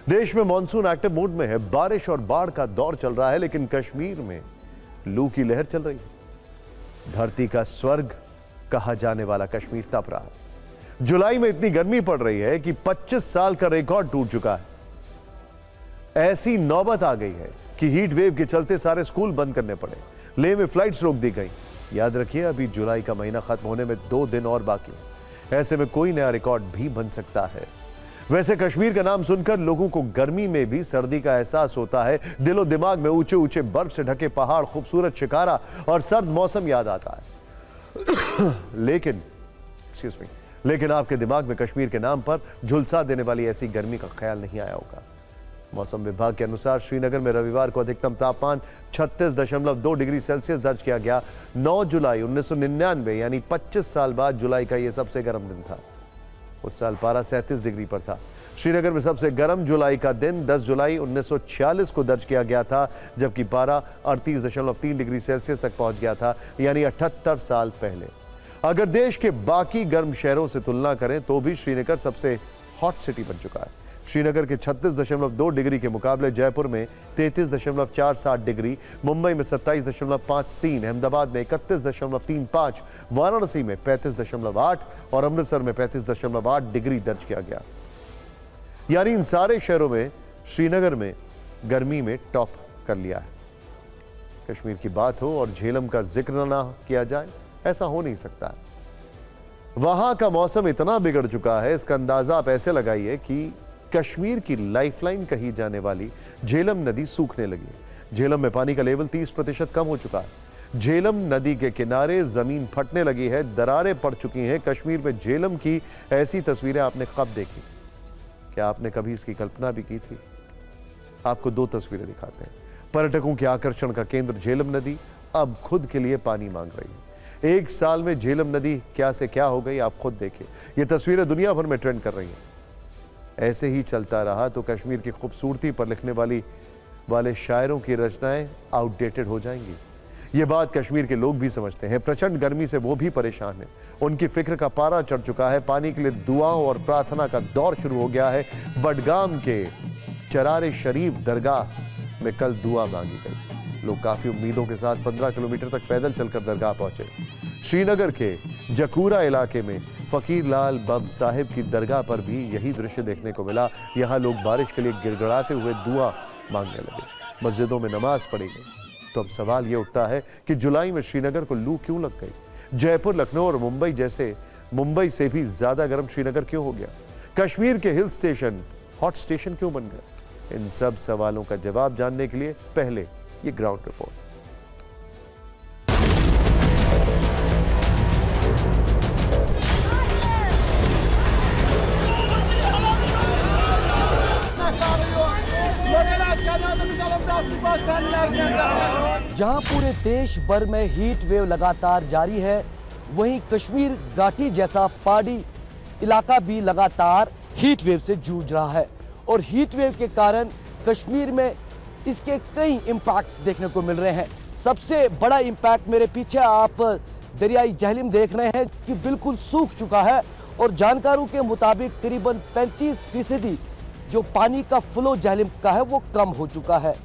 देश में monsoon active mode में है, बारिश और बाढ़ का दौर चल रहा है, लेकिन कश्मीर में लू की लहर चल रही है। धरती का स्वर्ग कहा जाने वाला कश्मीर तप रहा है। जुलाई में इतनी गर्मी पड़ रही है कि 25 साल का रिकॉर्ड टूट चुका है। ऐसी नौबत आ गई है कि हीट वेव के चलते सारे स्कूल बंद करने पड़े। लेह में फ्लाइट्स रोक दी गई। याद रखिए, अभी जुलाई का महीना खत्म होने में 2 दिन और बाकी है। ऐसे में कोई नया रिकॉर्ड भी बन सकता है। वैसे कश्मीर का नाम सुनकर लोगों को गर्मी में भी सर्दी का एहसास होता है। दिलो दिमाग में ऊंचे ऊंचे बर्फ से ढके पहाड़, खूबसूरत शिकारा और सर्द मौसम याद आता है। लेकिन आपके दिमाग में कश्मीर के नाम पर झुलसा देने वाली ऐसी गर्मी का ख्याल नहीं आया होगा। मौसम विभाग के अनुसार श्रीनगर में रविवार को अधिकतम तापमान 36.2 डिग्री सेल्सियस दर्ज किया गया। 9 जुलाई 1999 यानी 25 साल बाद जुलाई का यह सबसे गर्म दिन था। उस साल पारा 37 डिग्री पर था। श्रीनगर में सबसे गर्म जुलाई का दिन 10 जुलाई 1946 को दर्ज किया गया था, जबकि पारा 38.3 डिग्री सेल्सियस तक पहुंच गया था, यानी 78 साल पहले। अगर देश के बाकी गर्म शहरों से तुलना करें तो भी श्रीनगर सबसे हॉट सिटी बन चुका है। श्रीनगर के 36.2 डिग्री के मुकाबले जयपुर में 33.47 डिग्री, मुंबई में 27.53, अहमदाबाद में 31.35, वाराणसी में 35.8 और अमृतसर में 35.8 डिग्री दर्ज किया गया। यानी इन सारे शहरों में श्रीनगर में गर्मी में टॉप कर लिया है। कश्मीर की बात हो और झेलम का जिक्र ना किया जाए, ऐसा हो नहीं सकता। वहां का मौसम इतना बिगड़ चुका है, इसका अंदाजा आप ऐसे लगाइए कि कश्मीर की लाइफलाइन कही जाने वाली झेलम नदी सूखने लगी है। झेलम में पानी का लेवल 30% कम हो चुका है। झेलम नदी के किनारे जमीन फटने लगी है, दरारें पड़ चुकी हैं। कश्मीर में झेलम की ऐसी तस्वीरें आपने कब देखी? क्या आपने कभी इसकी कल्पना भी की थी? आपको 2 तस्वीरें दिखाते हैं। पर्यटकों के आकर्षण का केंद्र झेलम नदी अब खुद के लिए पानी मांग रही है। 1 साल में झेलम नदी क्या से क्या हो गई, आप खुद देखिए। ये तस्वीरें दुनिया भर में ट्रेंड कर रही हैं। ऐसे ही चलता रहा तो कश्मीर की खूबसूरती पर लिखने वाले शायरों की रचनाएं आउटडेटेड हो जाएंगी। ये बात कश्मीर के लोग भी समझते हैं। प्रचंड गर्मी से वो भी परेशान हैं। उनकी फिक्र का पारा चढ़ चुका है। पानी के लिए दुआओं और प्रार्थना का दौर शुरू हो गया है। बडगाम के चरारे शरीफ दरगाह में कल दुआ मांगी गई। लोग काफी उम्मीदों के साथ 15 किलोमीटर तक पैदल चलकर दरगाह पहुंचे। श्रीनगर के जकूरा इलाके में फकीर लाल बब साहिब की दरगाह पर भी यही दृश्य देखने को मिला। यहां लोग बारिश के लिए गिड़गिड़ाते हुए दुआ मांगने लगे। मस्जिदों में नमाज पढ़ी गई। तो अब सवाल यह उठता है कि जुलाई में श्रीनगर को लू क्यों लग गई? जयपुर, लखनऊ और मुंबई से भी ज्यादा गर्म श्रीनगर क्यों हो गया? कश्मीर के हिल स्टेशन हॉट स्टेशन क्यों बन गए? इन सब सवालों का जवाब जानने के लिए पहले ये ग्राउंड रिपोर्ट। जहां पूरे देश भर में हीट वेव लगातार जारी है, वहीं कश्मीर घाटी जैसा पहाड़ी इलाका भी लगातार हीट वेव से जूझ रहा है। और हीट वेव के कारण कश्मीर में इसके कई इम्पैक्ट्स देखने को मिल रहे हैं। सबसे बड़ा इम्पैक्ट मेरे पीछे आप दरियाई झेलम देख रहे हैं कि बिल्कुल सूख चुका है। और जानकारों के मुताबिक करीबन 35% जो पानी का फ्लो झेलम का है वो कम हो चुका है।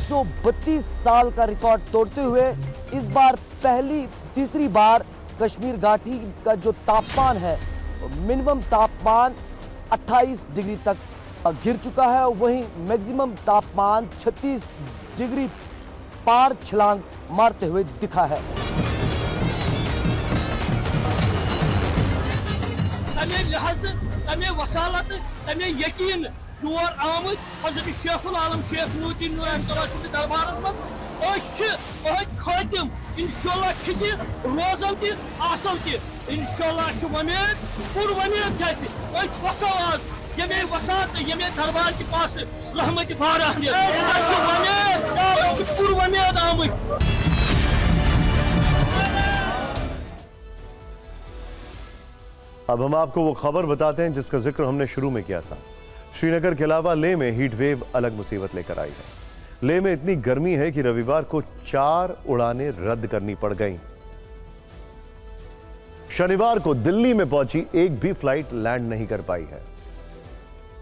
तो 32 साल का रिकॉर्ड तोड़ते हुए इस बार तीसरी बार कश्मीर घाटी का जो तापमान है, मिनिमम तापमान 28 डिग्री तक गिर चुका है। वहीं मैक्सिमम तापमान 36 डिग्री पार छलांग मारते हुए दिखा है। योर आमद हजरत शेखुल आलम शेख नूरुद्दीन नूर दरबारस मज खातिम इंशाल्लाह रोजन इंशाल्लाह वमेद पुर वमेद वसो आज ये वसात ये दरबार के पास रहमत बारह वमेद पुर वमेद आमद। अब हम आपको वो खबर बताते हैं जिसका जिक्र हमने शुरू में किया था। श्रीनगर के अलावा लेह में हीट वेव अलग मुसीबत लेकर आई है। लेह में इतनी गर्मी है कि रविवार को 4 उड़ानें रद्द करनी पड़ गईं। शनिवार को दिल्ली में पहुंची एक भी फ्लाइट लैंड नहीं कर पाई है।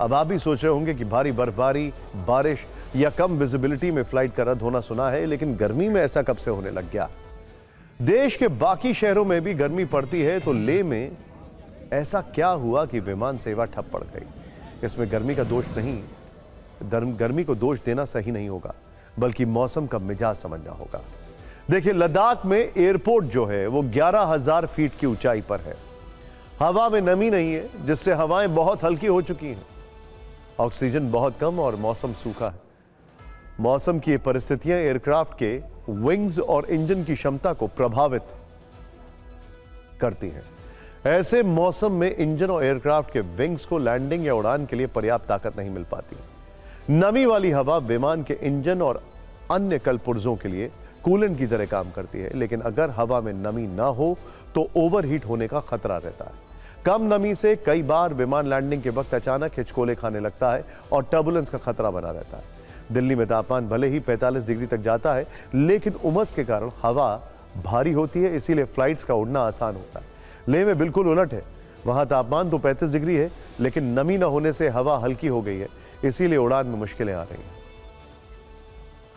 अब आप भी सोच रहे होंगे कि भारी बर्फबारी, बारिश या कम विजिबिलिटी में फ्लाइट का रद्द होना सुना है, लेकिन गर्मी में ऐसा कब से होने लग गया? देश के बाकी शहरों में भी गर्मी पड़ती है, तो लेह में ऐसा क्या हुआ कि विमान सेवा ठप पड़ गई? इसमें गर्मी का दोष नहीं, गर्मी को दोष देना सही नहीं होगा, बल्कि मौसम का मिजाज समझना होगा। देखिए, लद्दाख में एयरपोर्ट जो है वो 11,000 फीट की ऊंचाई पर है। हवा में नमी नहीं है, जिससे हवाएं बहुत हल्की हो चुकी हैं। ऑक्सीजन बहुत कम और मौसम सूखा है। मौसम की ये परिस्थितियां एयरक्राफ्ट के विंग्स और इंजन की क्षमता को प्रभावित करती हैं। ऐसे मौसम में इंजन और एयरक्राफ्ट के विंग्स को लैंडिंग या उड़ान के लिए पर्याप्त ताकत नहीं मिल पाती। नमी वाली हवा विमान के इंजन और अन्य कलपुर्जों के लिए कूलेंट की तरह काम करती है, लेकिन अगर हवा में नमी ना हो तो ओवरहीट होने का खतरा रहता है। कम नमी से कई बार विमान लैंडिंग के वक्त अचानक हिचकोले खाने लगता है और टर्बुलेंस का खतरा बना रहता है। दिल्ली में तापमान भले ही 45 डिग्री तक जाता है, लेकिन उमस के कारण हवा भारी होती है, इसीलिए फ्लाइट्स का उड़ना आसान होता है। लेह में बिल्कुल उलट है। वहां तापमान तो 35 डिग्री है, लेकिन नमी न होने से हवा हल्की हो गई है, इसीलिए उड़ान में मुश्किलें आ रही हैं।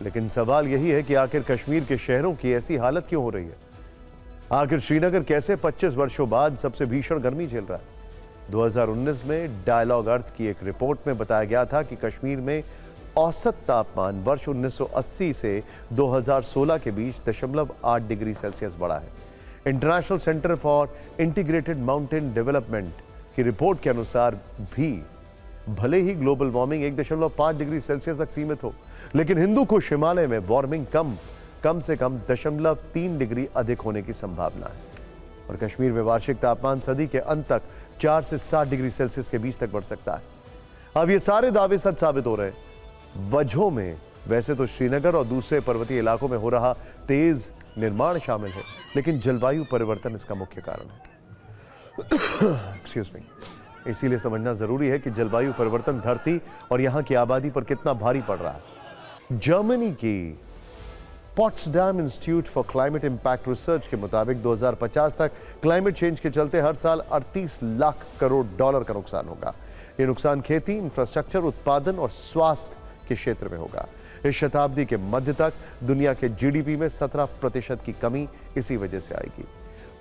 लेकिन सवाल यही है कि आखिर कश्मीर के शहरों की ऐसी हालत क्यों हो रही है? आखिर श्रीनगर कैसे 25 वर्षों बाद सबसे भीषण गर्मी झेल रहा है? 2019 में डायलॉग अर्थ की एक रिपोर्ट में बताया गया था कि कश्मीर में औसत तापमान वर्ष 1980 से 2016 के बीच 0.8 डिग्री सेल्सियस बढ़ा है। International centre for integrated mountain development की रिपोर्ट के अनुसार भी भले ही ग्लोबल वार्मिंग 1.5 डिग्री सेल्सियस तक सीमित हो, लेकिन हिंदू कुश हिमालय में वार्मिंग कम से कम 0.3 डिग्री अधिक होने की संभावना है। और कश्मीर में वार्षिक तापमान सदी के अंत तक 4 से 7 डिग्री सेल्सियस के बीच तक बढ़ सकता है। अब ये सारे दावे सच साबित हो रहे हैं। वजहों में वैसे तो श्रीनगर और दूसरे पर्वतीय इलाकों में हो रहा तेज निर्माण शामिल है, लेकिन जलवायु परिवर्तन इसका मुख्य कारण है। Excuse me. इसीलिए समझना जरूरी है कि जलवायु परिवर्तन धरती और यहां की आबादी पर कितना भारी पड़ रहा है। जर्मनी की Potsdam institute for climate impact research के मुताबिक 2050 तक क्लाइमेट चेंज के चलते हर साल 38 लाख करोड़ डॉलर का नुकसान होगा। यह नुकसान खेती, इंफ्रास्ट्रक्चर, उत्पादन और स्वास्थ्य के क्षेत्र में होगा। इस शताब्दी के मध्य तक दुनिया के जीडीपी में 17% की कमी इसी वजह से आएगी।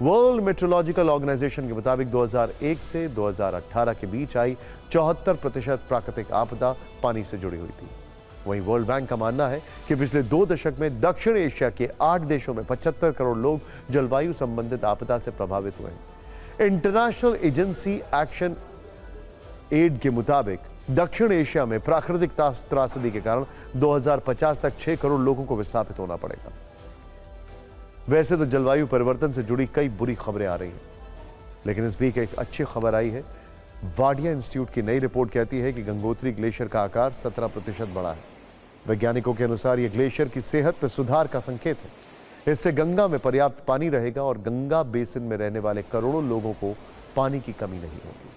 वर्ल्ड मेट्रोलॉजिकल ऑर्गेनाइजेशन के मुताबिक 2001 से 2018 के बीच आई 74% प्राकृतिक आपदा पानी से जुड़ी हुई थी। वहीं वर्ल्ड बैंक का मानना है कि पिछले 2 दशक में दक्षिण एशिया के 8 देशों में 75 करोड़ लोग जलवायु संबंधित आपदा से प्रभावित हुए हैं। इंटरनेशनल एजेंसी एक्शन एड के मुताबिक दक्षिण एशिया में प्राकृतिक त्रासदी के कारण 2050 तक 6 करोड़ लोगों को विस्थापित होना पड़ेगा। वैसे तो जलवायु परिवर्तन से जुड़ी कई बुरी खबरें आ रही हैं, लेकिन इस बीच एक अच्छी खबर आई है। वाडिया इंस्टीट्यूट की नई रिपोर्ट कहती है कि गंगोत्री ग्लेशियर का आकार 17% बढ़ा है। वैज्ञानिकों के अनुसार यह ग्लेशियर की सेहत में सुधार का संकेत है। इससे गंगा में पर्याप्त पानी रहेगा और गंगा बेसिन में रहने वाले करोड़ों लोगों को पानी की कमी नहीं होगी।